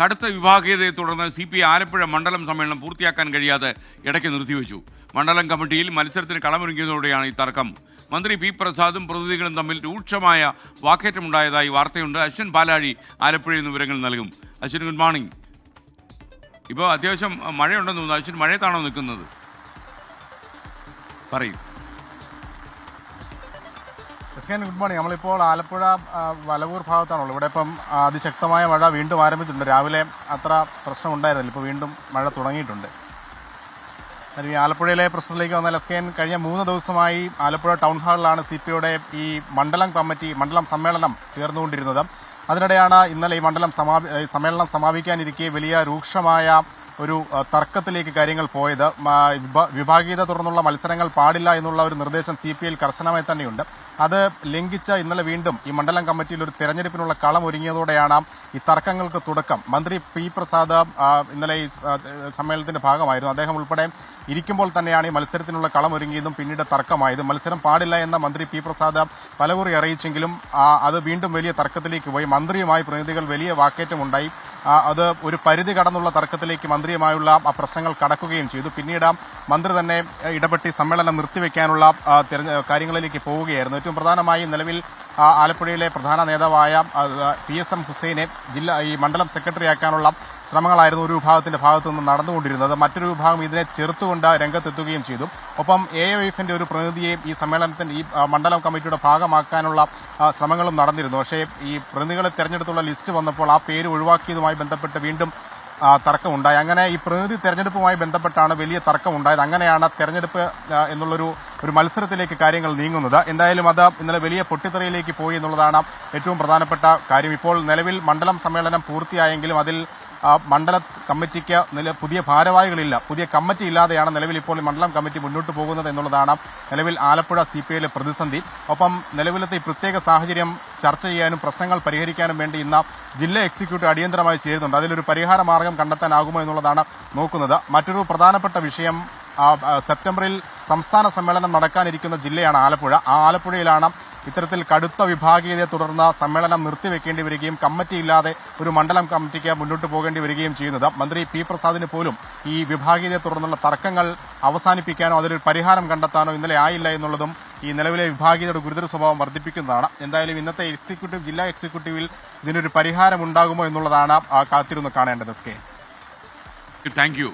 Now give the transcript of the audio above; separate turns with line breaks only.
കടുത്ത വിഭാഗീയതയെ തുടർന്ന് CPI ആലപ്പുഴ മണ്ഡലം സമ്മേളനം പൂർത്തിയാക്കാൻ കഴിയാതെ ഇടയ്ക്ക് നിർത്തിവെച്ചു. മണ്ഡലം കമ്മിറ്റിയിൽ മത്സരത്തിന് കളമൊരുങ്ങിയതോടെയാണ് ഈ തർക്കം. മന്ത്രി പി പ്രസാദും പ്രതിനിധികളും തമ്മിൽ രൂക്ഷമായ വാക്കേറ്റമുണ്ടായതായി വാർത്തയുണ്ട്. അശ്വിൻ പാലാഴി ആലപ്പുഴയിൽ നിന്ന് വിവരങ്ങൾ നൽകും. Ashwin, good morning. ഇപ്പോൾ അത്യാവശ്യം മഴയുണ്ടെന്ന് തോന്നുന്നു. അശ്വിൻ, മഴയത്താണോ നിൽക്കുന്നത്? പറയൂ.
Good morning. നമ്മളിപ്പോൾ ആലപ്പുഴ വലവൂർ ഭാഗത്താണുള്ളത്. ഇവിടെ ഇപ്പം അതിശക്തമായ മഴ വീണ്ടും ആരംഭിച്ചിട്ടുണ്ട്. രാവിലെ അത്ര പ്രശ്നം ഉണ്ടായിരുന്നില്ല, ഇപ്പോൾ വീണ്ടും മഴ തുടങ്ങിയിട്ടുണ്ട്. ഈ ആലപ്പുഴയിലെ പ്രശ്നത്തിലേക്ക് വന്നാൽ കഴിഞ്ഞ 3 ദിവസമായി ആലപ്പുഴ ടൗൺ ഹാളിലാണ് CPIയുടെ ഈ മണ്ഡലം സമ്മേളനം ചേർന്നുകൊണ്ടിരുന്നത്. അതിനിടെയാണ് ഇന്നലെ ഈ സമ്മേളനം സമാപിക്കാനിരിക്കെ വലിയ രൂക്ഷമായ ഒരു തർക്കത്തിലേക്ക് കാര്യങ്ങൾ പോയത്. വിഭാഗീയത തുടർന്നുള്ള മത്സരങ്ങൾ പാടില്ല എന്നുള്ള ഒരു നിർദ്ദേശം CPIയിൽ കർശനമായി തന്നെയുണ്ട്. അത് ലംഘിച്ച് ഇന്നലെ വീണ്ടും ഈ മണ്ഡലം കമ്മിറ്റിയിൽ ഒരു തെരഞ്ഞെടുപ്പിനുള്ള കളം ഒരുങ്ങിയതോടെയാണ് ഈ തർക്കങ്ങൾക്ക് തുടക്കം. മന്ത്രി പി പ്രസാദ് ഇന്നലെ ഈ സമ്മേളനത്തിന്റെ ഭാഗമായിരുന്നു. അദ്ദേഹം ഉൾപ്പെടെ ഇരിക്കുമ്പോൾ തന്നെയാണ് ഈ മത്സരത്തിനുള്ള കളം ഒരുങ്ങിയതും പിന്നീട് തർക്കമായത്. മത്സരം പാടില്ല എന്ന മന്ത്രി പി പ്രസാദ് പലകുറി അറിയിച്ചെങ്കിലും അത് വീണ്ടും വലിയ തർക്കത്തിലേക്ക് പോയി. മന്ത്രിയുമായി പ്രതിനിധികൾ വലിയ വാക്കേറ്റമുണ്ടായി. അത് ഒരു പരിധി കടന്നുള്ള തർക്കത്തിലേക്ക് മന്ത്രിയുമായുള്ള ആ പ്രശ്നങ്ങൾ കടക്കുകയും ചെയ്തു. പിന്നീട് മന്ത്രി തന്നെ ഇടപെട്ടി സമ്മേളനം നിർത്തിവെക്കാനുള്ള കാര്യങ്ങളിലേക്ക് പോവുകയായിരുന്നു. ഏറ്റവും പ്രധാനമായും നിലവിൽ ആലപ്പുഴയിലെ പ്രധാന നേതാവായ PSM ഹുസൈനെ ഈ മണ്ഡലം സെക്രട്ടറിയാക്കാനുള്ള ശ്രമങ്ങളായിരുന്നു ഒരു വിഭാഗത്തിന്റെ ഭാഗത്തു നിന്ന് നടന്നുകൊണ്ടിരുന്നത്. മറ്റൊരു വിഭാഗം ഇതിനെ ചെറുത്തുകൊണ്ട് രംഗത്തെത്തുകയും ചെയ്തു. ഒപ്പം AIFന്റെ ഒരു പ്രതിനിധിയെ ഈ സമ്മേളനത്തിന്റെ ഈ മണ്ഡലം കമ്മിറ്റിയുടെ ഭാഗമാക്കാനുള്ള ശ്രമങ്ങളും നടന്നിരുന്നു. പക്ഷേ ഈ പ്രതിനിധികളെ തെരഞ്ഞെടുത്തുള്ള ലിസ്റ്റ് വന്നപ്പോൾ ആ പേര് ഒഴിവാക്കിയതുമായി ബന്ധപ്പെട്ട് വീണ്ടും തർക്കമുണ്ടായി. അങ്ങനെ ഈ പ്രതിനിധി തെരഞ്ഞെടുപ്പുമായി ബന്ധപ്പെട്ടാണ് വലിയ തർക്കമുണ്ടായത്. അങ്ങനെയാണ് തെരഞ്ഞെടുപ്പ് എന്നുള്ളൊരു മത്സരത്തിലേക്ക് കാര്യങ്ങൾ നീങ്ങുന്നത്. എന്തായാലും അത് ഇന്നലെ വലിയ പൊട്ടിത്തെറിയിലേക്ക് പോയി എന്നുള്ളതാണ് ഏറ്റവും പ്രധാനപ്പെട്ട കാര്യം. ഇപ്പോൾ നിലവിൽ മണ്ഡലം സമ്മേളനം പൂർത്തിയായെങ്കിലും അതിൽ മണ്ഡല കമ്മിറ്റിക്ക് പുതിയ ഭാരവാഹികളില്ല, പുതിയ കമ്മിറ്റി ഇല്ലാതെയാണ് നിലവിൽ ഇപ്പോൾ മണ്ഡലം കമ്മിറ്റി മുന്നോട്ട് പോകുന്നത് എന്നുള്ളതാണ് നിലവിൽ ആലപ്പുഴ CPIയിലെ പ്രതിസന്ധി. ഒപ്പം നിലവിലത്തെ ഈ പ്രത്യേക സാഹചര്യം ചർച്ച ചെയ്യാനും പ്രശ്നങ്ങൾ പരിഹരിക്കാനും വേണ്ടി ഇന്ന് ജില്ലാ എക്സിക്യൂട്ടീവ് അടിയന്തരമായി ചേരുന്നുണ്ട്. അതിലൊരു പരിഹാര മാർഗം കണ്ടെത്താനാകുമോ എന്നുള്ളതാണ് നോക്കുന്നത്. മറ്റൊരു പ്രധാനപ്പെട്ട വിഷയം, സെപ്റ്റംബറിൽ സംസ്ഥാന സമ്മേളനം നടക്കാനിരിക്കുന്ന ജില്ലയാണ് ആലപ്പുഴ. ആ ആലപ്പുഴയിലാണ് ഇത്തരത്തിൽ കടുത്ത വിഭാഗീയതയെ തുടർന്ന് സമ്മേളനം നിർത്തിവെക്കേണ്ടി വരികയും കമ്മിറ്റിയില്ലാതെ ഒരു മണ്ഡലം കമ്മിറ്റിക്ക് മുന്നോട്ട് പോകേണ്ടി വരികയും ചെയ്യുന്നത്. മന്ത്രി പി പ്രസാദിന് പോലും ഈ വിഭാഗീയതയെ തുടർന്നുള്ള തർക്കങ്ങൾ അവസാനിപ്പിക്കാനോ അതിലൊരു പരിഹാരം കണ്ടെത്താനോ ഇന്നലെ ആയില്ല എന്നുള്ളതും ഈ നിലവിലെ വിഭാഗീയതയുടെ ഗുരുതര സ്വഭാവം വർദ്ധിപ്പിക്കുന്നതാണ്. എന്തായാലും ഇന്നത്തെ ജില്ലാ എക്സിക്യൂട്ടീവിൽ ഇതിനൊരു പരിഹാരം ഉണ്ടാകുമോ എന്നുള്ളതാണ് കാത്തിരുന്ന് കാണേണ്ടത്.
Thank you.